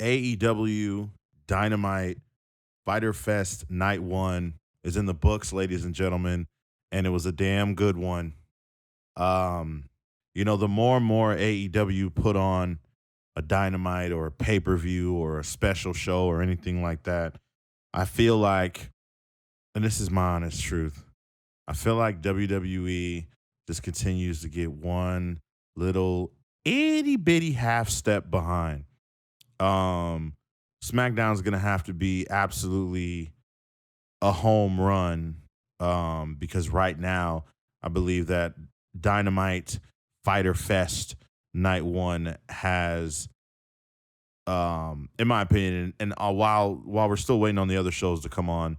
AEW Dynamite Fyter Fest Night 1 is in the books, ladies and gentlemen, and it was a damn good one. Um, the more and more AEW put on a Dynamite or a pay-per-view or a special show or anything like that, I feel like, and this is my honest truth, I feel like WWE just continues to get one little itty bitty half step behind. Um, SmackDown's gonna have to be absolutely a home run, because right now I believe that Dynamite Fyter Fest Night 1 has, in my opinion, and while we're still waiting on the other shows to come on,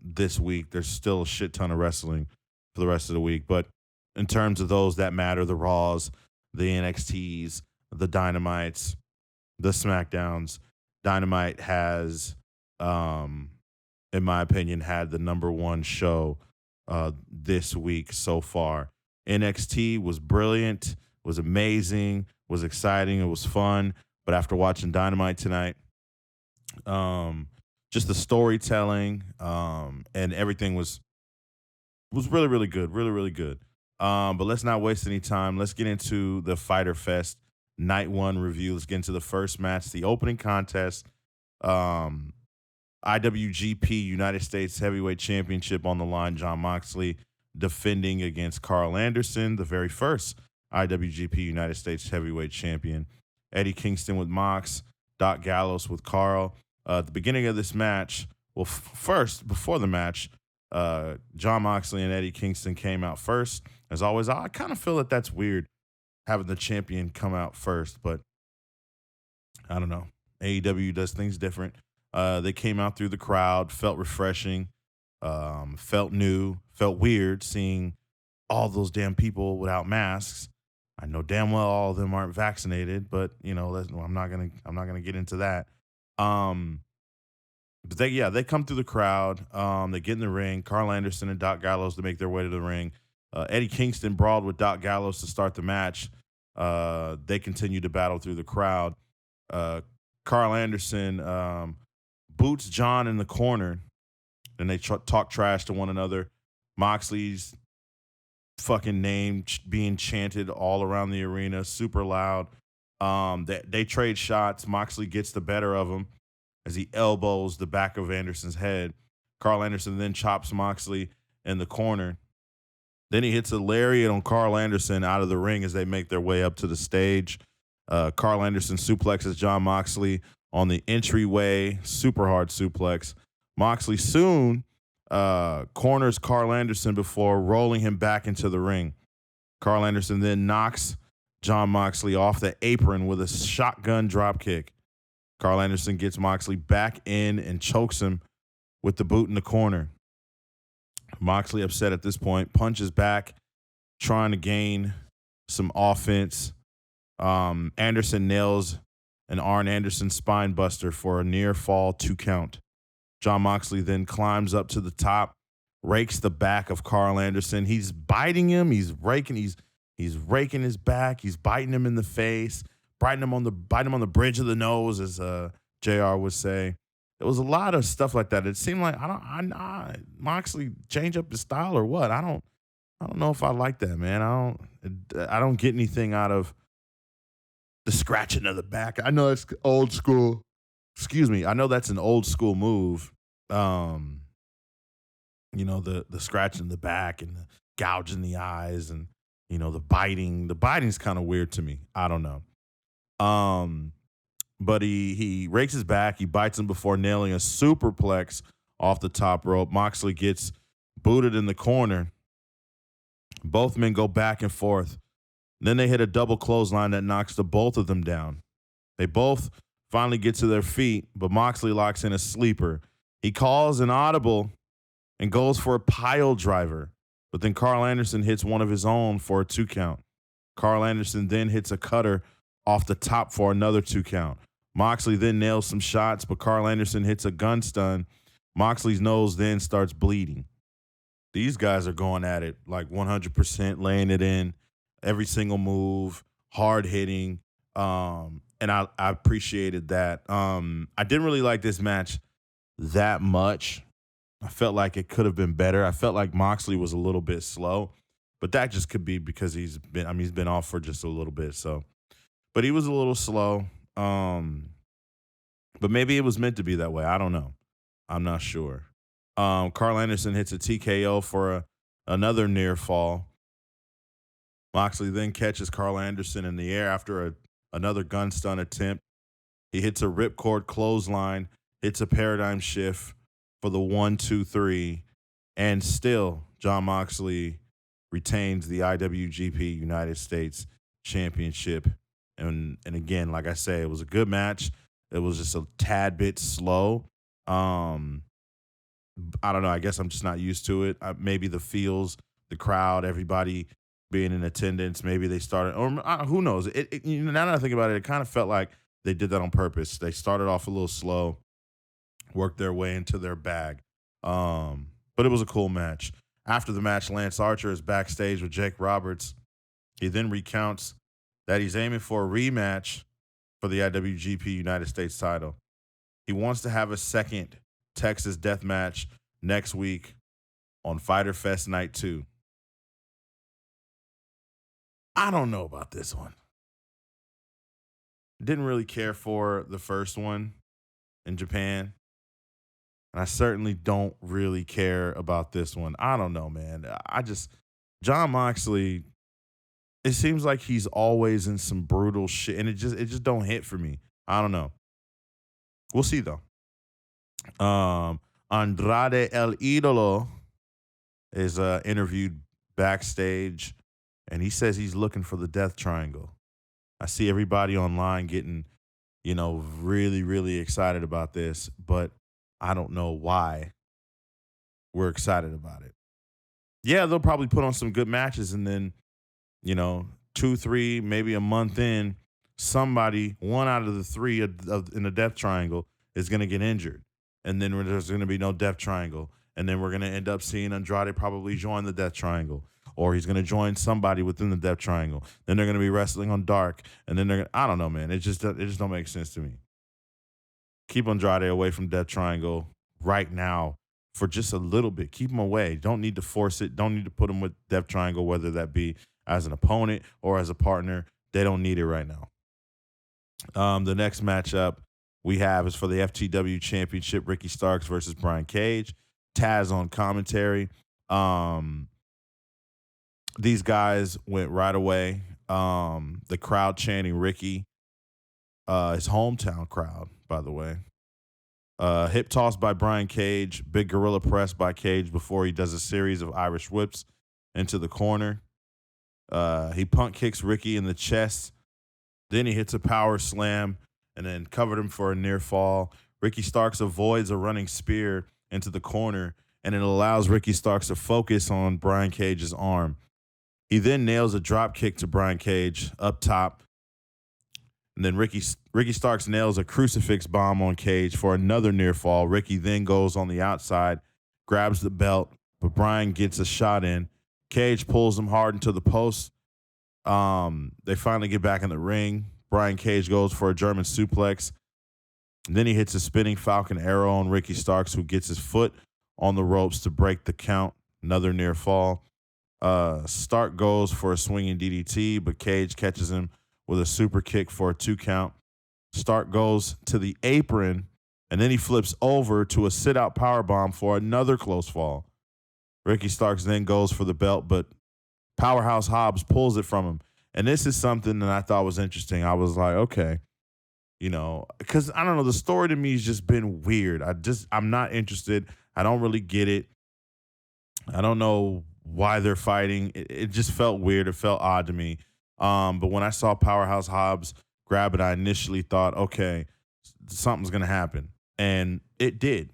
this week, there's still a shit ton of wrestling for the rest of the week. But in terms of those that matter, the Raws, the NXTs, the Dynamites, the SmackDowns, Dynamite has, in my opinion, had the number one show this week so far. NXT was brilliant, was amazing, was exciting, it was fun. But after watching Dynamite tonight, um, just the storytelling, and everything was really really good, really really good. But let's not waste any time. Let's get into the Fyter Fest Night 1 review. Let's get into the first match, the opening contest. Um, IWGP United States Heavyweight Championship on the line. Jon Moxley defending against Karl Anderson, the very first IWGP United States Heavyweight Champion. Eddie Kingston with Mox, Doc Gallows with Karl. At the beginning of this match, well, first, before the match, Jon Moxley and Eddie Kingston came out first. As always, I kind of feel that that's weird having the champion come out first, but I don't know. AEW does things different. They came out through the crowd, felt refreshing, felt new, felt weird seeing all those damn people without masks. I know damn well all of them aren't vaccinated, but I'm not gonna get into that. Um, but they come through the crowd. They get in the ring. Karl Anderson and Doc Gallows to make their way to the ring. Eddie Kingston brawled with Doc Gallows to start the match. They continue to battle through the crowd. Karl Anderson boots John in the corner, and they talk trash to one another. Moxley's fucking name being chanted all around the arena, super loud. They trade shots. Moxley gets the better of him as he elbows the back of Anderson's head. Karl Anderson then chops Moxley in the corner. Then he hits a lariat on Karl Anderson out of the ring as they make their way up to the stage. Karl Anderson suplexes Jon Moxley on the entryway, super hard suplex. Moxley soon corners Karl Anderson before rolling him back into the ring. Karl Anderson then knocks Jon Moxley off the apron with a shotgun dropkick. Karl Anderson gets Moxley back in and chokes him with the boot in the corner. Moxley, upset at this point, punches back, trying to gain some offense. Anderson nails an Arn Anderson spine buster for a near fall 2 count. Jon Moxley then climbs up to the top, rakes the back of Karl Anderson. He's biting him. He's raking his back. He's biting him in the face, biting him on the bridge of the nose, as JR would say. It was a lot of stuff like that. It seemed like Moxley change up his style or what. I don't know if I like that, man. I don't get anything out of the scratching of the back. I know it's old school. Excuse me. I know that's an old school move. The scratching the back and the gouging the eyes and the biting. The biting's kind of weird to me. I don't know. But he rakes his back. He bites him before nailing a superplex off the top rope. Moxley gets booted in the corner. Both men go back and forth. Then they hit a double clothesline that knocks the both of them down. They both finally get to their feet, but Moxley locks in a sleeper. He calls an audible and goes for a pile driver, but then Karl Anderson hits one of his own for a 2 count. Karl Anderson then hits a cutter off the top for another 2 count. Moxley then nails some shots, but Karl Anderson hits a gun stun. Moxley's nose then starts bleeding. These guys are going at it like 100%, laying it in, every single move, hard hitting. And and I appreciated that. I didn't really like this match that much. I felt like it could have been better. I felt like Moxley was a little bit slow, but that just could be because he's been off for just a little bit. So, but he was a little slow. But maybe it was meant to be that way. I don't know. I'm not sure. Karl Anderson hits a TKO for another near fall. Moxley then catches Karl Anderson in the air after another gun stun attempt. He hits a ripcord clothesline, hits a paradigm shift for the 1-2-3, and still Jon Moxley retains the IWGP United States Championship. And again, like I say, it was a good match. It was just a tad bit slow. I don't know. I guess I'm just not used to it. Maybe the feels, the crowd, everybody being in attendance. Maybe they started, or who knows? Now that I think about it, it kind of felt like they did that on purpose. They started off a little slow, worked their way into their bag. But it was a cool match. After the match, Lance Archer is backstage with Jake Roberts. He then recounts that he's aiming for a rematch for the IWGP United States title. He wants to have a second Texas death match next week on Fyter Fest Night 2. I don't know about this one. Didn't really care for the first one in Japan. And I certainly don't really care about this one. I don't know, man. Jon Moxley, it seems like he's always in some brutal shit, and it just don't hit for me. I don't know. We'll see though. Andrade El Idolo is interviewed backstage, and he says he's looking for the Death Triangle. I see everybody online getting, really, really excited about this, but I don't know why we're excited about it. Yeah, they'll probably put on some good matches, and then, 2, 3, maybe a month in, somebody, one out of the three in the Death Triangle is going to get injured. And then there's going to be no Death Triangle. And then we're going to end up seeing Andrade probably join the Death Triangle. Or he's going to join somebody within the Death Triangle. Then they're going to be wrestling on Dark. And then I don't know, man. It just don't make sense to me. Keep Andrade away from Death Triangle right now for just a little bit. Keep him away. Don't need to force it. Don't need to put him with Death Triangle, whether that be as an opponent or as a partner. They don't need it right now. The next matchup we have is for the FTW Championship, Ricky Starks versus Brian Cage. Taz on commentary. These guys went right away. The crowd chanting Ricky. His hometown crowd, by the way. Hip toss by Brian Cage. Big gorilla press by Cage before he does a series of Irish whips into the corner. He punt kicks Ricky in the chest. Then he hits a power slam and then covered him for a near fall. Ricky Starks avoids a running spear into the corner, and it allows Ricky Starks to focus on Brian Cage's arm. He then nails a drop kick to Brian Cage up top. And then Ricky Starks nails a crucifix bomb on Cage for another near fall. Ricky then goes on the outside, grabs the belt, but Brian gets a shot in. Cage pulls him hard into the post. They finally get back in the ring. Brian Cage goes for a German suplex. And then he hits a spinning Falcon Arrow on Ricky Starks, who gets his foot on the ropes to break the count. Another near fall. Stark goes for a swinging DDT, but Cage catches him with a super kick for a 2 count. Stark goes to the apron, and then he flips over to a sit-out powerbomb for another close fall. Ricky Starks then goes for the belt, but Powerhouse Hobbs pulls it from him. And this is something that I thought was interesting. I was like, okay, because I don't know, the story to me has just been weird. I'm not interested. I don't really get it. I don't know why they're fighting. It just felt weird. It felt odd to me. But when I saw Powerhouse Hobbs grab it, I initially thought, okay, something's going to happen. And it did.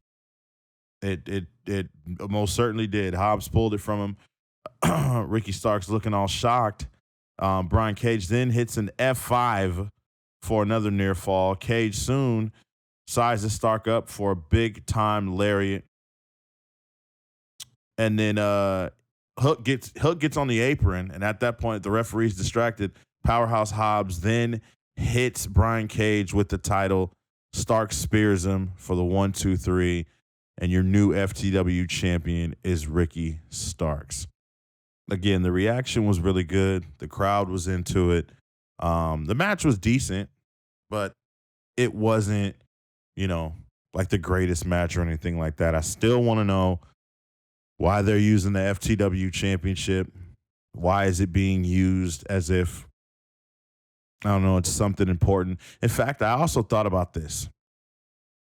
It most certainly did. Hobbs pulled it from him. Ricky Starks looking all shocked. Brian Cage then hits an F5 for another near fall. Cage soon sizes Stark up for a big time lariat. And then Hook gets on the apron, and at that point the referee's distracted. Powerhouse Hobbs then hits Brian Cage with the title. Stark spears him for the 1-2-3, and your new FTW champion is Ricky Starks. Again, the reaction was really good. The crowd was into it. The match was decent, but it wasn't, like the greatest match or anything like that. I still want to know why they're using the FTW championship. Why is it being used as if, I don't know, it's something important? In fact, I also thought about this.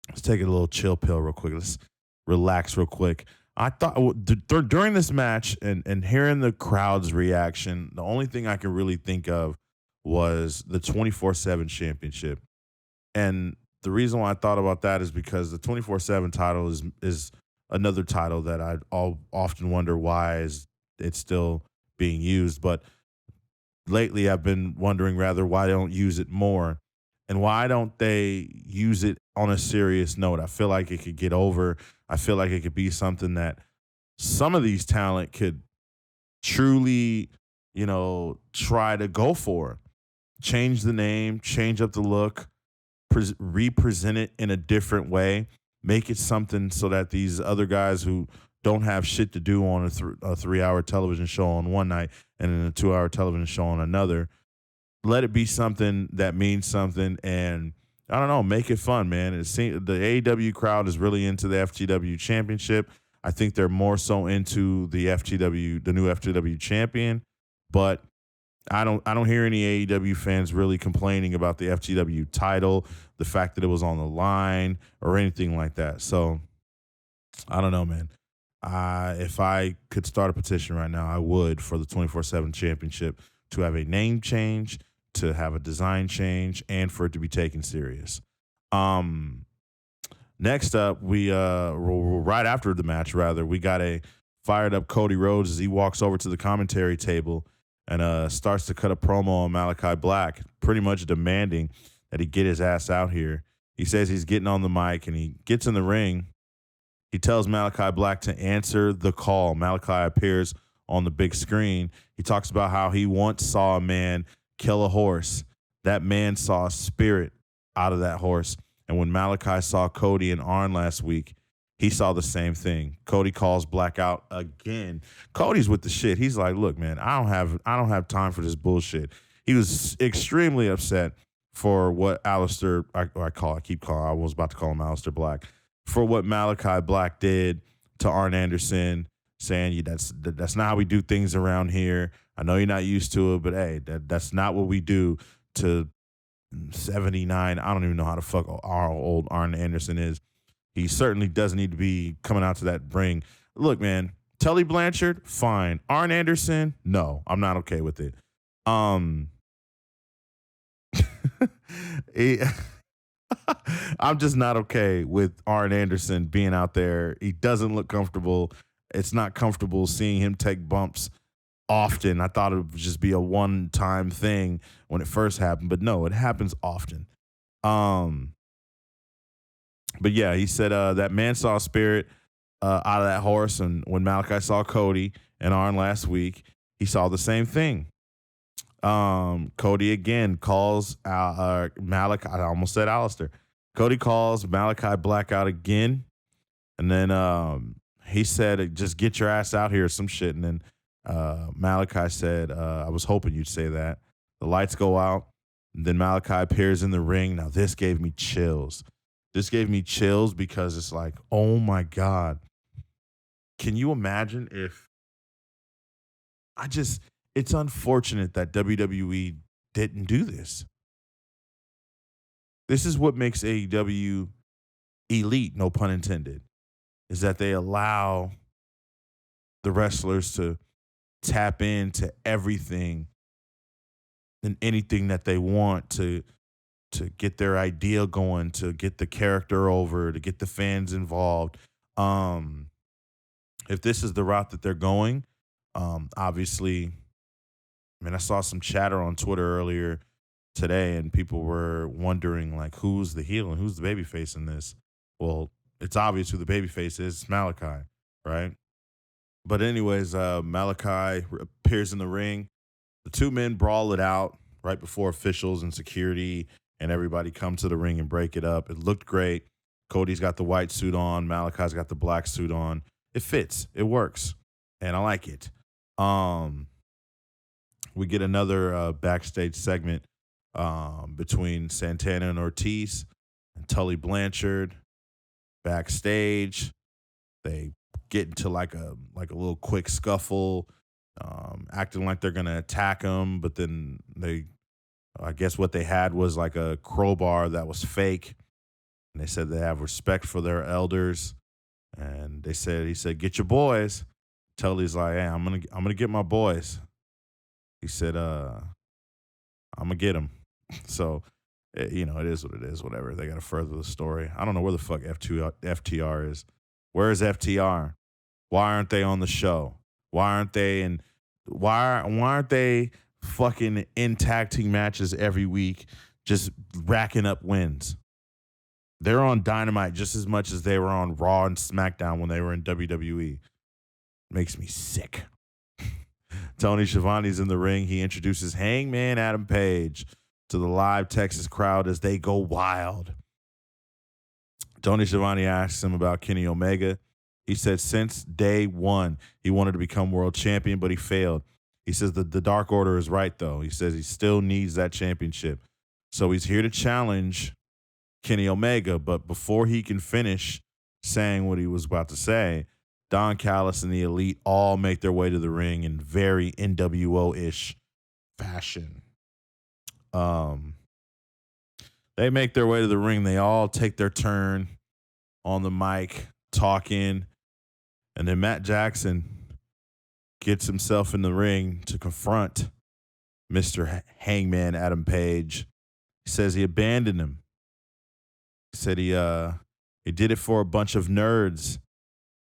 Let's take a little chill pill real quick. Let's relax real quick. I thought during this match and hearing the crowd's reaction, the only thing I can really think of was the 24/7 championship. And the reason why I thought about that is because the 24/7 title is another title that I often wonder why is it still being used. But lately I've been wondering rather why they don't use it more. And why don't they use it on a serious note? I feel like it could get over. I feel like it could be something that some of these talent could truly, try to go for. Change the name, change up the look, represent it in a different way, make it something so that these other guys who don't have shit to do on a 3-hour television show on one night and then a 2-hour television show on another, let it be something that means something, and I don't know, make it fun, man. It seems the AEW crowd is really into the FTW championship. I think they're more so into the new FTW champion, but I don't hear any AEW fans really complaining about the FTW title, the fact that it was on the line or anything like that. So I don't know, man. If I could start a petition right now, I would, for the 24/7 championship to have a name change, to have a design change, and for it to be taken serious. Next up, we right after the match, rather, we got a fired up Cody Rhodes as he walks over to the commentary table and starts to cut a promo on Malachi Black, pretty much demanding that he get his ass out here. He says he's getting on the mic, and he gets in the ring. He tells Malachi Black to answer the call. Malachi appears on the big screen. He talks about how he once saw a man kill a horse. That man saw a spirit out of that horse. And when Malachi saw Cody and Arn last week, he saw the same thing. Cody calls Black out again. Cody's with the shit. He's like, look, man, I don't have time for this bullshit. He was extremely upset for what I was about to call him Aleister Black, for what Malachi Black did to Arn Anderson, saying that's not how we do things around here. I know you're not used to it, but hey, that's not what we do to 79. I don't even know how the fuck our old Arn Anderson is. He certainly doesn't need to be coming out to that ring. Look, man, Tully Blanchard, fine. Arn Anderson, no, I'm not okay with it. I'm just not okay with Arn Anderson being out there. He doesn't look comfortable. It's not comfortable seeing him take bumps often. I thought it would just be a one-time thing when it first happened, but no, it happens often. But yeah, he said that man saw a spirit out of that horse, and when Malachi saw Cody and Arn last week, he saw the same thing. Cody again calls Malachi. I almost said Aleister. Cody calls Malachi Black out again, and then he said, "Just get your ass out here," or some shit. And then Malachi said, "I was hoping you'd say that." The lights go out, and then Malachi appears in the ring. Now this gave me chills. This gave me chills because it's like, oh my God. Can you imagine if it's unfortunate that WWE didn't do this. This is what makes AEW elite, no pun intended, is that they allow the wrestlers to tap into everything and anything that they want to get their idea going, to get the character over, to get the fans involved. If this is the route that they're going, obviously, I mean, I saw some chatter on Twitter earlier today, and people were wondering, like, who's the heel and who's the babyface in this? Well, it's obvious who the babyface is. It's Malachi, right? But anyways, Malachi appears in the ring. The two men brawl it out. right before officials and security and everybody come to the ring and break it up. It looked great. Cody's got the white suit on. Malachi's got the black suit on. It fits. It works. And I like it. We get another backstage segment between Santana and Ortiz and Tully Blanchard backstage. They get into like a little quick scuffle, acting like they're gonna attack him, but then I guess what they had was like a crowbar that was fake, and they said they have respect for their elders, and he said, "Get your boys." Tully's like, "Hey, I'm gonna get my boys." He said, "I'm gonna get them." So, it is what it is. Whatever. They got to further the story. I don't know where the fuck FTR is. Where is FTR? Why aren't they on the show? Why aren't they why aren't they fucking in tag team matches every week, just racking up wins? They're on Dynamite just as much as they were on Raw and SmackDown when they were in WWE. Makes me sick. Tony Schiavone's in the ring. He introduces Hangman Adam Page to the live Texas crowd as they go wild. Tony Schiavone asks him about Kenny Omega. He said since day one, he wanted to become world champion, but he failed. He says the Dark Order is right, though. He says he still needs that championship. So he's here to challenge Kenny Omega, but before he can finish saying what he was about to say, Don Callis and the Elite all make their way to the ring in very NWO-ish fashion. They make their way to the ring. They all take their turn on the mic talking. And then Matt Jackson gets himself in the ring to confront Mr. Hangman Adam Page. He says he abandoned him. He said he did it for a bunch of nerds.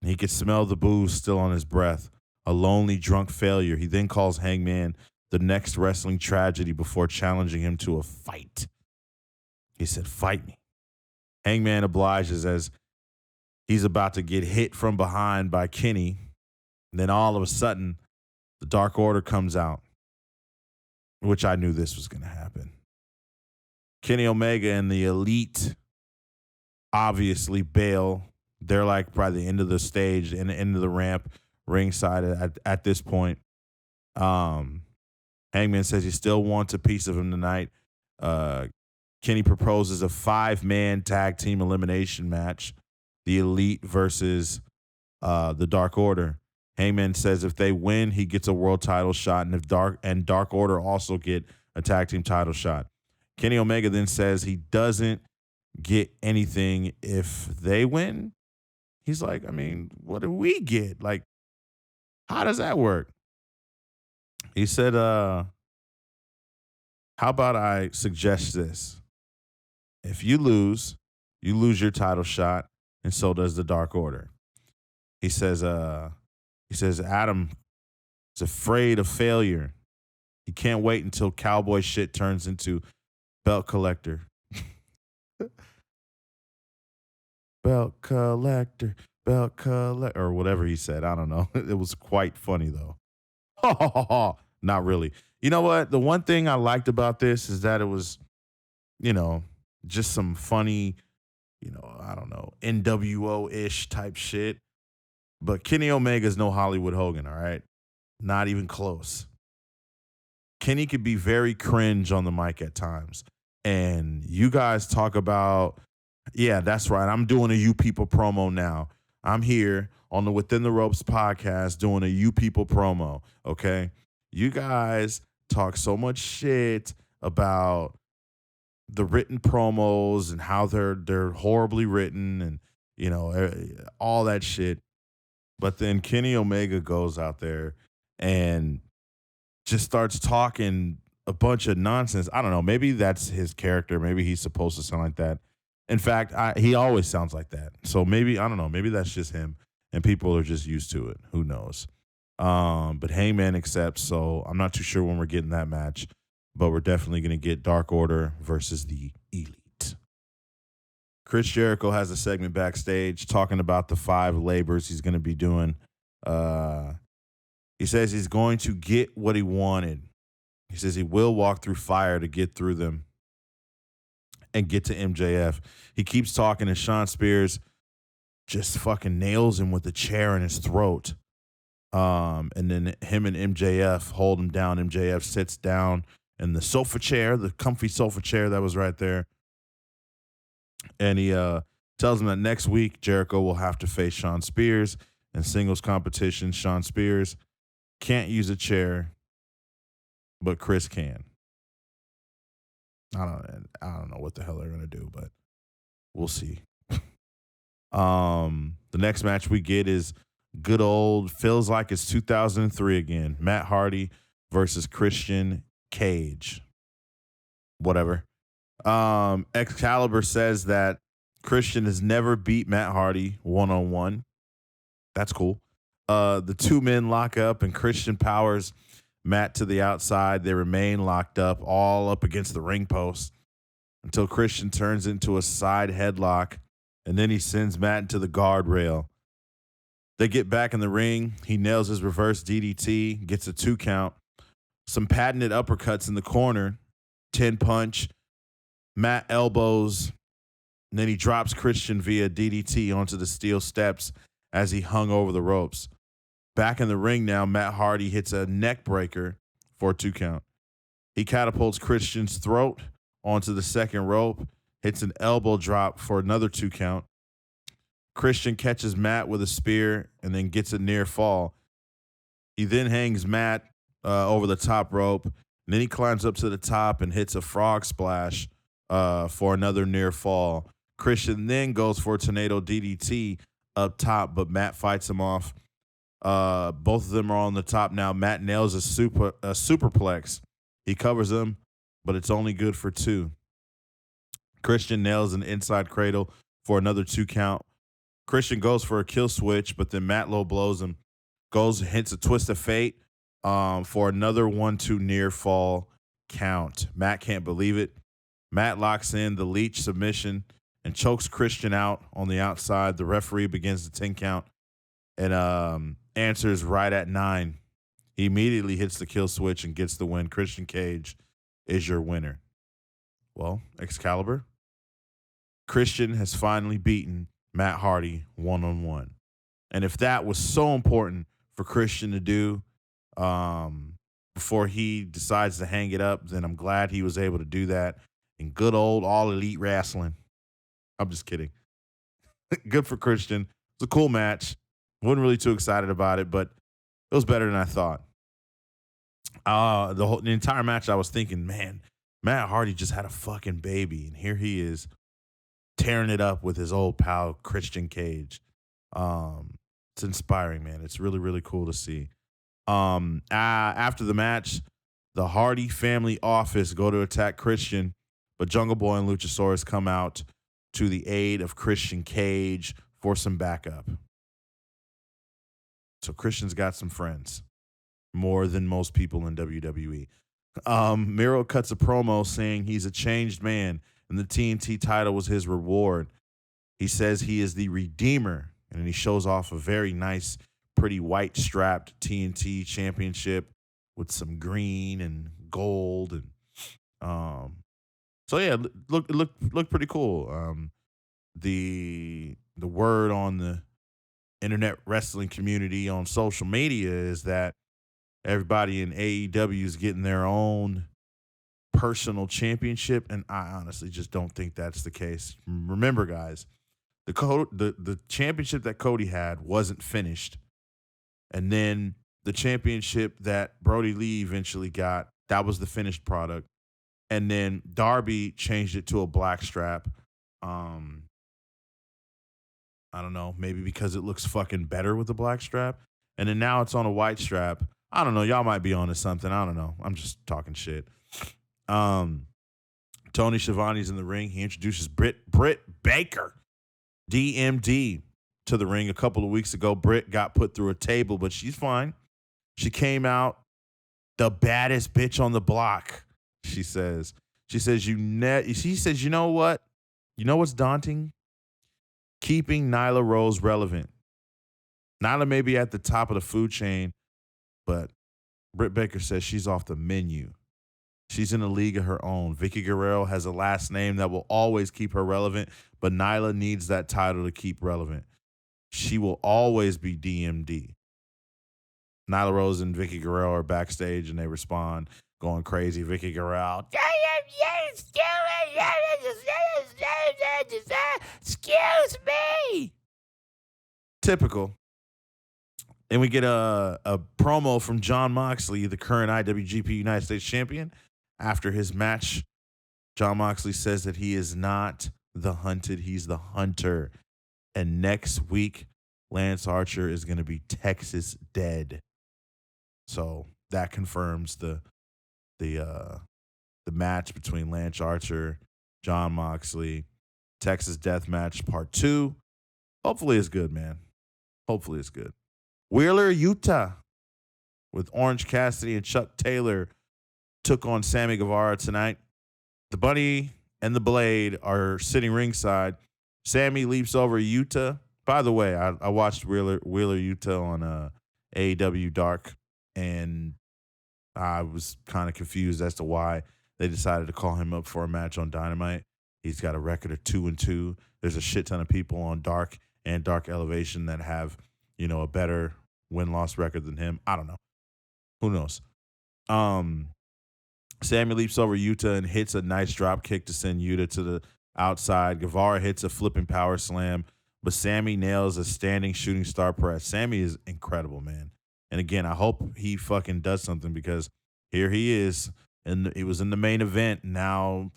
He could smell the booze still on his breath. A lonely, drunk failure. He then calls Hangman the next wrestling tragedy before challenging him to a fight. He said, "Fight me." Hangman obliges as he's about to get hit from behind by Kenny. And then all of a sudden, the Dark Order comes out, which I knew this was going to happen. Kenny Omega and the Elite obviously bail. They're like by the end of the stage, and end of the ramp, ringside at this point. Hangman says he still wants a piece of him tonight. Kenny proposes a 5-man tag team elimination match, the Elite versus the Dark Order. Hangman says if they win, he gets a world title shot, and if Dark Order also get a tag team title shot. Kenny Omega then says he doesn't get anything if they win. He's like, I mean, what do we get? Like, how does that work? He said, how about I suggest this? If you lose your title shot, and so does the Dark Order. He says Adam is afraid of failure. He can't wait until cowboy shit turns into belt collector. Belt collector, or whatever he said. I don't know. It was quite funny, though. Not really. You know what? The one thing I liked about this is that it was, just some funny, I don't know, NWO-ish type shit. But Kenny Omega's no Hollywood Hogan, all right? Not even close. Kenny could be very cringe on the mic at times. And you guys talk about, yeah, that's right. I'm doing a You People promo now. I'm here on the Within the Ropes podcast doing a You People promo, okay? You guys talk so much shit about the written promos and how they're horribly written and, all that shit. But then Kenny Omega goes out there and just starts talking a bunch of nonsense. I don't know. Maybe that's his character. Maybe he's supposed to sound like that. In fact, he always sounds like that. So maybe, I don't know, maybe that's just him and people are just used to it. Who knows? But Hangman accepts, so I'm not too sure when we're getting that match, but we're definitely going to get Dark Order versus the Elite. Chris Jericho has a segment backstage talking about the 5 labors he's going to be doing. He says he's going to get what he wanted. He says he will walk through fire to get through them and get to MJF. He keeps talking, and Shawn Spears just fucking nails him with a chair in his throat. And then him and MJF hold him down. MJF sits down in the sofa chair, the comfy sofa chair that was right there. And he tells him that next week Jericho will have to face Shawn Spears in singles competition. Shawn Spears can't use a chair, but Chris can. I don't know what the hell they're gonna do, but we'll see. The next match we get is good old, feels like it's 2003 again. Matt Hardy versus Christian Cage. Whatever. Excalibur says that Christian has never beat Matt Hardy one-on-one. That's cool. The two men lock up and Christian powers Matt to the outside. They remain locked up, all up against the ring post until Christian turns into a side headlock, and then he sends Matt into the guardrail. They get back in the ring. He nails his reverse DDT, gets a 2 count. Some patented uppercuts in the corner, 10 punch. Matt elbows, and then he drops Christian via DDT onto the steel steps as he hung over the ropes. Back in the ring now, Matt Hardy hits a neck breaker for a 2 count. He catapults Christian's throat onto the second rope, hits an elbow drop for another 2 count. Christian catches Matt with a spear and then gets a near fall. He then hangs Matt over the top rope, and then he climbs up to the top and hits a frog splash for another near fall. Christian then goes for a tornado DDT up top, but Matt fights him off. Both of them are on the top now. Matt nails a superplex. He covers him, but it's only good for 2. Christian nails an inside cradle for another 2 count. Christian goes for a kill switch, but then Matt low blows him. Hits a twist of fate for another 1-2 near fall count. Matt can't believe it. Matt locks in the leech submission and chokes Christian out on the outside. The referee begins the 10 count and answers right at 9. He immediately hits the kill switch and gets the win. Christian Cage is your winner. Well, Excalibur, Christian has finally beaten Matt Hardy one-on-one. And if that was so important for Christian to do before he decides to hang it up, then I'm glad he was able to do that in good old All Elite Wrestling. I'm just kidding. Good for Christian. It's a cool match. Wasn't really too excited about it, but it was better than I thought. The entire match, I was thinking, man, Matt Hardy just had a fucking baby, and here he is tearing it up with his old pal Christian Cage. It's inspiring, man. It's really, really cool to see. After the match, the Hardy family office go to attack Christian, but Jungle Boy and Luchasaurus come out to the aid of Christian Cage for some backup. So Christian's got some friends, more than most people in WWE. Miro cuts a promo saying he's a changed man and the TNT title was his reward. He says he is the Redeemer, and then he shows off a very nice, pretty white strapped TNT championship with some green and gold, and so yeah, look pretty cool. The word on the internet wrestling community on social media is that everybody in AEW is getting their own personal championship, and I honestly just don't think that's the case. Remember, guys, the championship that Cody had wasn't finished, and then the championship that Brody Lee eventually got, that was the finished product, and then Darby changed it to a black strap. I don't know, maybe because it looks fucking better with the black strap, and then now it's on a white strap. I don't know. Y'all might be onto something. I don't know. I'm just talking shit. Tony Schiavone's in the ring. He introduces Britt Baker, DMD, to the ring. A couple of weeks ago, Britt got put through a table, but she's fine. She came out the baddest bitch on the block, she says. She says, you know what? You know what's daunting? Keeping Nyla Rose relevant. Nyla may be at the top of the food chain, but Britt Baker says she's off the menu. She's in a league of her own. Vicky Guerrero has a last name that will always keep her relevant, but Nyla needs that title to keep relevant. She will always be DMD. Nyla Rose and Vicky Guerrero are backstage and they respond, going crazy. Vicky Guerrero, excuse me. Typical. And we get a promo from Jon Moxley, the current IWGP United States champion. After his match, Jon Moxley says that he is not the hunted, he's the hunter. And next week, Lance Archer is going to be Texas dead. So that confirms the match between Lance Archer, Jon Moxley, Texas Death Match Part 2. Hopefully it's good, man. Hopefully it's good. Wheeler Yuta with Orange Cassidy and Chuck Taylor took on Sammy Guevara tonight. The Bunny and the Blade are sitting ringside. Sammy leaps over Yuta. By the way, I watched Wheeler Yuta on AEW Dark, and I was kind of confused as to why they decided to call him up for a match on Dynamite. He's got a record of 2-2. There's a shit ton of people on Dark and Dark Elevation that have, a better win-loss record than him. I don't know. Who knows? Sammy leaps over Yuta and hits a nice drop kick to send Yuta to the outside. Guevara hits a flipping power slam, but Sammy nails a standing shooting star press. Sammy is incredible, man. And again, I hope he fucking does something because here he is, and he was in the main event. Now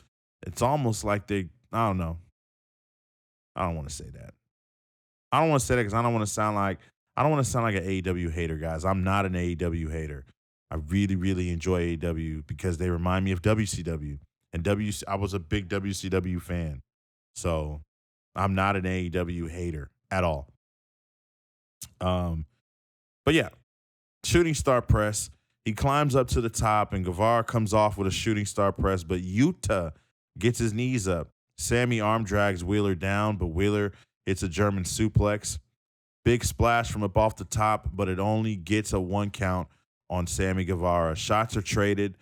it's almost like I don't know. I don't want to say that. I don't want to say that because I don't want to sound like an AEW hater, guys. I'm not an AEW hater. I really, really enjoy AEW because they remind me of WCW. And I was a big WCW fan. So I'm not an AEW hater at all. But yeah, shooting star press. He climbs up to the top and Guevara comes off with a shooting star press, but Yuta gets his knees up. Sammy arm drags Wheeler down, but Wheeler hits a German suplex. Big splash from up off the top, but it only gets a 1 count on Sammy Guevara. Shots are traded.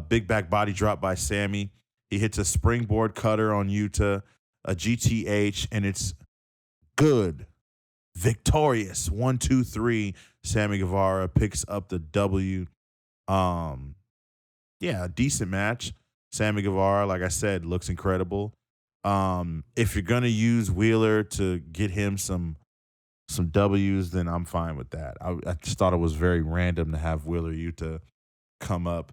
Big back body drop by Sammy. He hits a springboard cutter on Yuta, a GTH, and it's good. Victorious. 1, 2, 3. Sammy Guevara picks up the W. A decent match. Sammy Guevara, like I said, looks incredible. If you're gonna use Wheeler to get him some W's, then I'm fine with that. I just thought it was very random to have Wheeler Yuta come up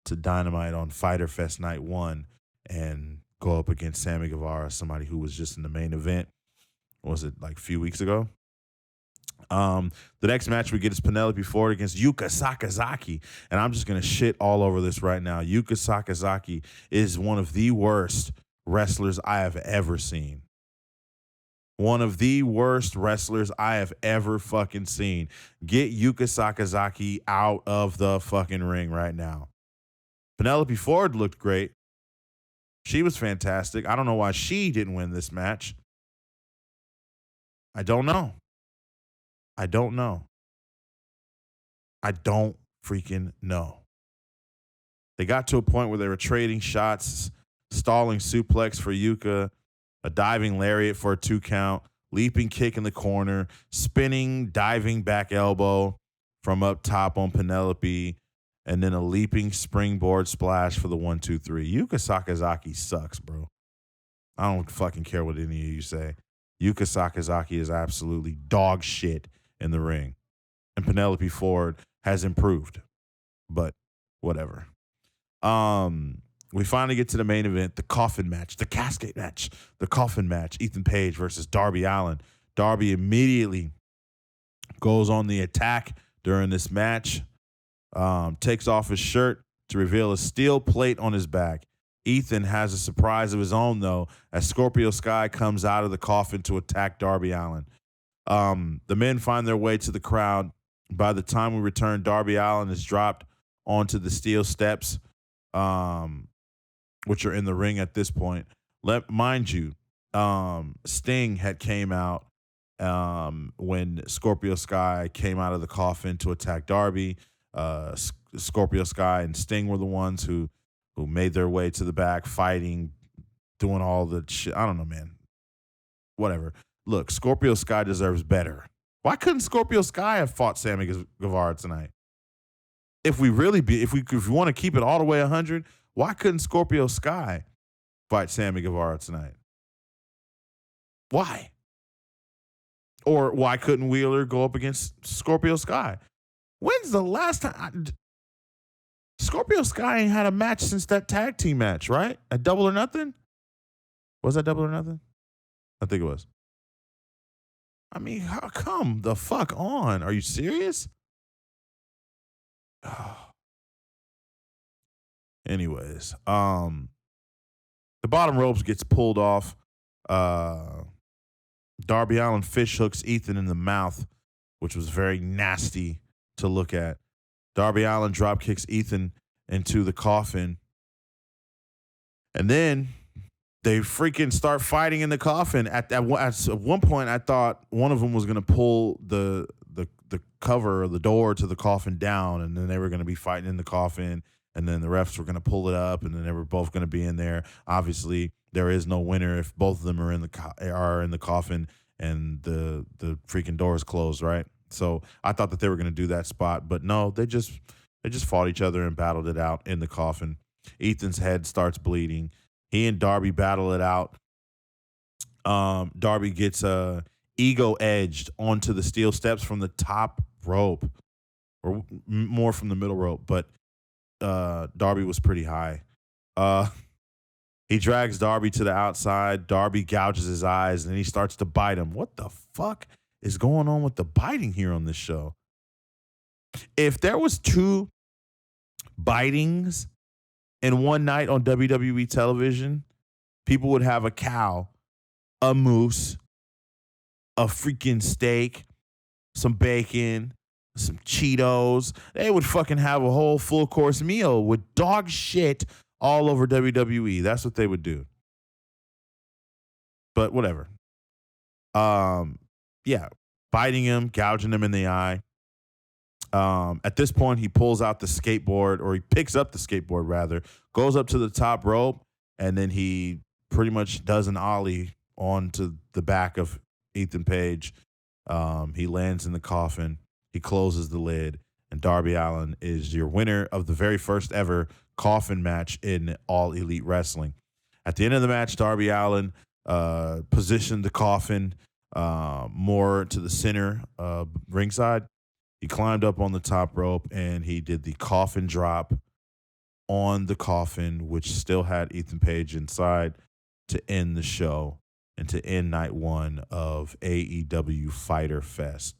to Dynamite on Fyter Fest Night 1 and go up against Sammy Guevara, somebody who was just in the main event. Was it like a few weeks ago? The next match we get is Penelope Ford against Yuka Sakazaki. And I'm just going to shit all over this right now. Yuka Sakazaki is one of the worst wrestlers I have ever seen. One of the worst wrestlers I have ever fucking seen. Get Yuka Sakazaki out of the fucking ring right now. Penelope Ford looked great. She was fantastic. I don't know why she didn't win this match. I don't know. I don't freaking know. They got to a point where they were trading shots, stalling suplex for Yuka, a diving lariat for a 2 count, leaping kick in the corner, spinning, diving back elbow from up top on Penelope, and then a leaping springboard splash for the 1, 2, 3. Yuka Sakazaki sucks, bro. I don't fucking care what any of you say. Yuka Sakazaki is absolutely dog shit in the ring. And Penelope Ford has improved. But whatever. We finally get to the main event, the coffin match, the casket match, the coffin match. Ethan Page versus Darby Allin. Darby immediately goes on the attack during this match, takes off his shirt to reveal a steel plate on his back. Ethan has a surprise of his own, though, as Scorpio Sky comes out of the coffin to attack Darby Allin. The men find their way to the crowd. By the time we return, Darby Allin is dropped onto the steel steps, which are in the ring at this point. Mind you, Sting had came out when Scorpio Sky came out of the coffin to attack Darby. Scorpio Sky and Sting were the ones who who made their way to the back, fighting, doing all the shit. I don't know, man. Whatever. Look, Scorpio Sky deserves better. Why couldn't Scorpio Sky have fought Sammy Guevara tonight? If we want to keep it all the way 100, why couldn't Scorpio Sky fight Sammy Guevara tonight? Why? Or why couldn't Wheeler go up against Scorpio Sky? When's the last time? Scorpio Sky ain't had a match since that tag team match, right? At Double or Nothing? Was that Double or Nothing? I think it was. I mean, come the fuck on. Are you serious? Anyways, the bottom ropes gets pulled off. Darby Allin fish hooks Ethan in the mouth, which was very nasty to look at. Darby Allin drop kicks Ethan into the coffin. And then they freaking start fighting in the coffin. At one point, I thought one of them was going to pull the cover or the door to the coffin down, and then they were going to be fighting in the coffin, and then the refs were going to pull it up, and then they were both going to be in there. Obviously, there is no winner if both of them are in the coffin and the freaking door is closed, right? So I thought that they were going to do that spot, but no, they just fought each other and battled it out in the coffin. Ethan's head starts bleeding. He and Darby battle it out. Darby gets ego edged onto the steel steps from the top rope, or more from the middle rope, but Darby was pretty high. He drags Darby to the outside. Darby gouges his eyes, and he starts to bite him. What the fuck is going on with the biting here on this show? If there was 2 bitings in one night on WWE television, people would have a cow, a moose, a freaking steak, some bacon, some Cheetos. They would fucking have a whole full course meal with dog shit all over WWE. That's what they would do. But whatever. Yeah, biting him, gouging him in the eye. At this point, he pulls out the skateboard, or he picks up the skateboard rather, goes up to the top rope, and then he pretty much does an ollie onto the back of Ethan Page. He lands in the coffin. He closes the lid, and Darby Allin is your winner of the very first ever coffin match in All Elite Wrestling. At the end of the match, Darby Allin positioned the coffin more to the center ringside. He climbed up on the top rope, and he did the coffin drop on the coffin, which still had Ethan Page inside, to end the show and to end night 1 of AEW Fyter Fest.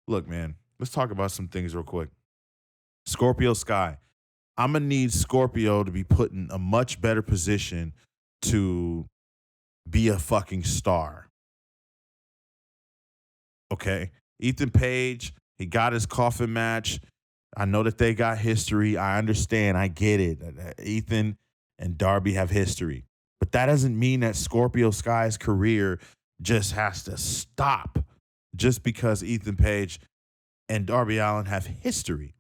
Look, man, let's talk about some things real quick. Scorpio Sky. I'm going to need Scorpio to be put in a much better position to be a fucking star. Okay? Ethan Page, he got his coffin match. I know that they got history. I understand. I get it. Ethan and Darby have history. But that doesn't mean that Scorpio Sky's career just has to stop just because Ethan Page and Darby Allin have history.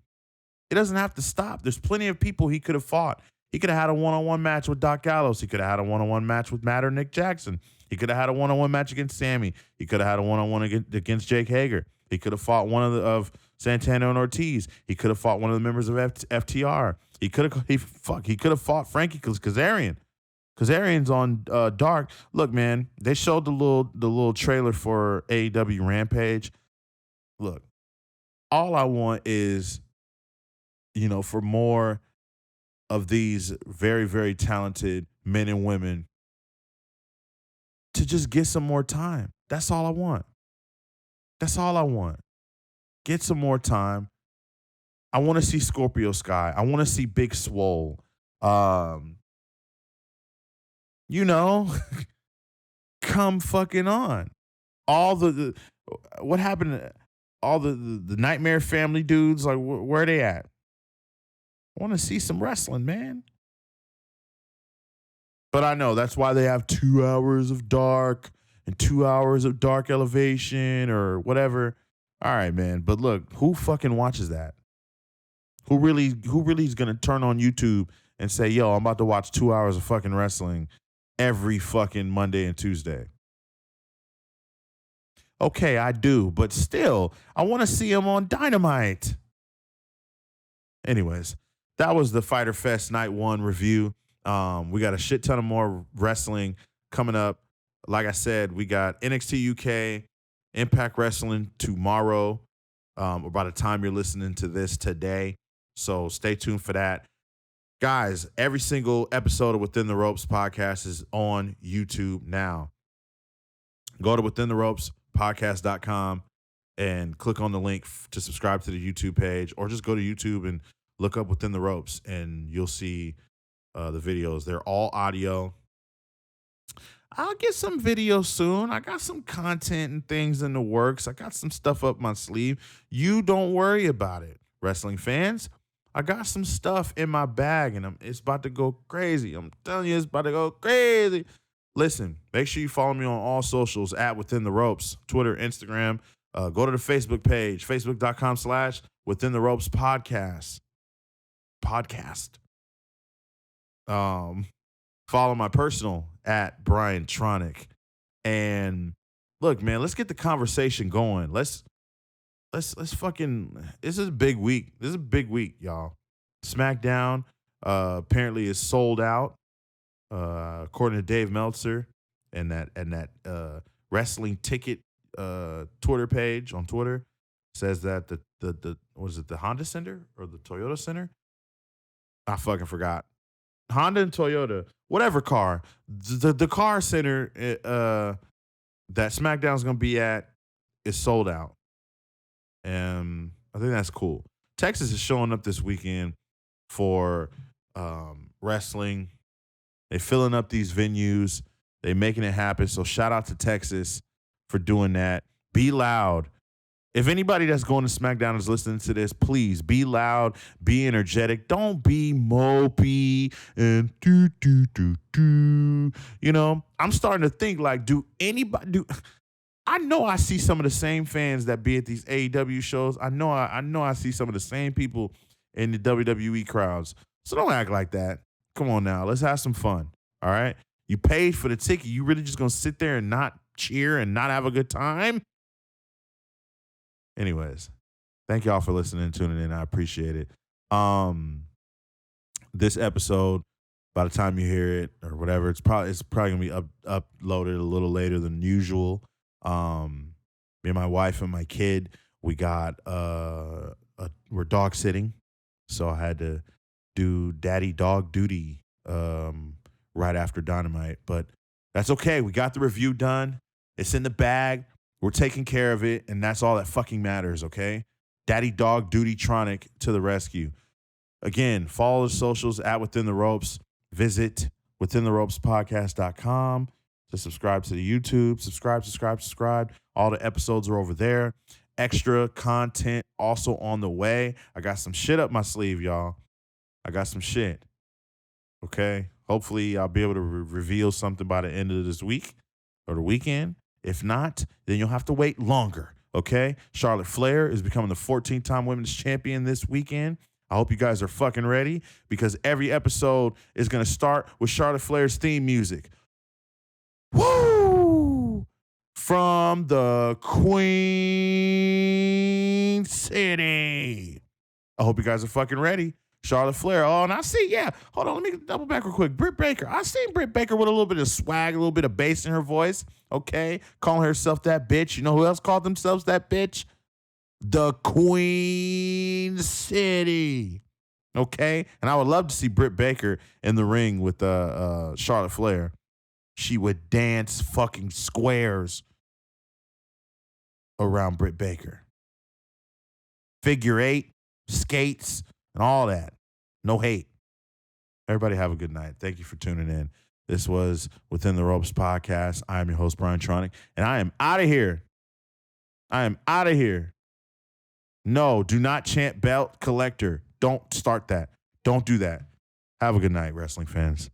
It doesn't have to stop. There's plenty of people he could have fought. He could have had a one-on-one match with Doc Gallows. He could have had a one-on-one match with Matt or Nick Jackson. He could have had a one-on-one match against Sammy. He could have had a one-on-one against Jake Hager. He could have fought one of Santana and Ortiz. He could have fought one of the members of FTR. He could have fought Frankie Kazarian. Kazarian's on Dark. Look, man, they showed the little trailer for AEW Rampage. Look, all I want is, for more of these very, very talented men and women to just get some more time. That's all I want. That's all I want. Get some more time. I want to see Scorpio Sky. I want to see Big Swole. Come fucking on. All the what happened? All the Nightmare Family dudes, like where are they at? I want to see some wrestling, man. But I know that's why they have 2 hours of Dark and 2 hours of Dark Elevation or whatever. All right, man. But look, who fucking watches that? Who really is gonna turn on YouTube and say, yo, I'm about to watch 2 hours of fucking wrestling every fucking Monday and Tuesday. Okay, I do, but still, I want to see him on Dynamite. Anyways, that was the Fyter Fest Night 1 review. We got a shit ton of more wrestling coming up. Like I said, we got NXT UK, Impact Wrestling tomorrow, or by the time you're listening to this today. So stay tuned for that. Guys, every single episode of Within the Ropes podcast is on YouTube now. Go to withintheropes.podcast.com and click on the link to subscribe to the YouTube page, or just go to YouTube and look up Within the Ropes and you'll see the videos. They're all audio. I'll get some video soon. I got some content and things in the works. I got some stuff up my sleeve. You don't worry about it, wrestling fans. I got some stuff in my bag, and it's about to go crazy. I'm telling you, it's about to go crazy. Listen, make sure you follow me on all socials at Within the Ropes, Twitter, Instagram. Go to the Facebook page, facebook.com/Within the Ropes podcast. Follow my personal at Brian Tronic. And look, man, let's get the conversation going. Let's fucking, this is a big week. This is a big week, y'all. SmackDown apparently is sold out. According to Dave Meltzer and that wrestling ticket Twitter page on Twitter says that the what is it, the Honda Center or the Toyota Center? I fucking forgot. Honda and Toyota, whatever car, the car center that SmackDown's gonna be at is sold out, and I think that's cool. Texas is showing up this weekend for wrestling. They filling up these venues. They making it happen. So shout out to Texas for doing that. Be loud. If anybody that's going to SmackDown is listening to this, please be loud, be energetic. Don't be mopey and do. You know, I'm starting to think like, I know I see some of the same fans that be at these AEW shows. I know I see some of the same people in the WWE crowds. So don't act like that. Come on now. Let's have some fun. All right. You paid for the ticket. You really just going to sit there and not cheer and not have a good time? Anyways, thank y'all for listening and tuning in. I appreciate it. This episode, by the time you hear it or whatever, it's probably gonna be uploaded a little later than usual. Me and my wife and my kid, we got we're dog sitting, so I had to do daddy dog duty right after Dynamite, but that's okay. We got the review done. It's in the bag. We're taking care of it, and that's all that fucking matters, okay? Daddy Dog Duty Tronic to the rescue. Again, follow the socials at Within the Ropes. Visit withintheropespodcast.com to subscribe to the YouTube. Subscribe. All the episodes are over there. Extra content also on the way. I got some shit up my sleeve, y'all. I got some shit, okay? Hopefully, I'll be able to reveal something by the end of this week or the weekend. If not, then you'll have to wait longer, okay? Charlotte Flair is becoming the 14th-time women's champion this weekend. I hope you guys are fucking ready because every episode is going to start with Charlotte Flair's theme music. Woo! From the Queen City. I hope you guys are fucking ready. Charlotte Flair. Oh, and I see, yeah. Hold on, let me double back real quick. Britt Baker. I seen Britt Baker with a little bit of swag, a little bit of bass in her voice. Okay, calling herself that bitch. You know who else called themselves that bitch? The Queen City. Okay, and I would love to see Britt Baker in the ring with Charlotte Flair. She would dance fucking squares around Britt Baker. Figure 8, skates, and all that. No hate. Everybody have a good night. Thank you for tuning in. This was Within the Ropes podcast. I am your host, Brian Tronic, and I am out of here. No, do not chant belt collector. Don't start that. Don't do that. Have a good night, wrestling fans.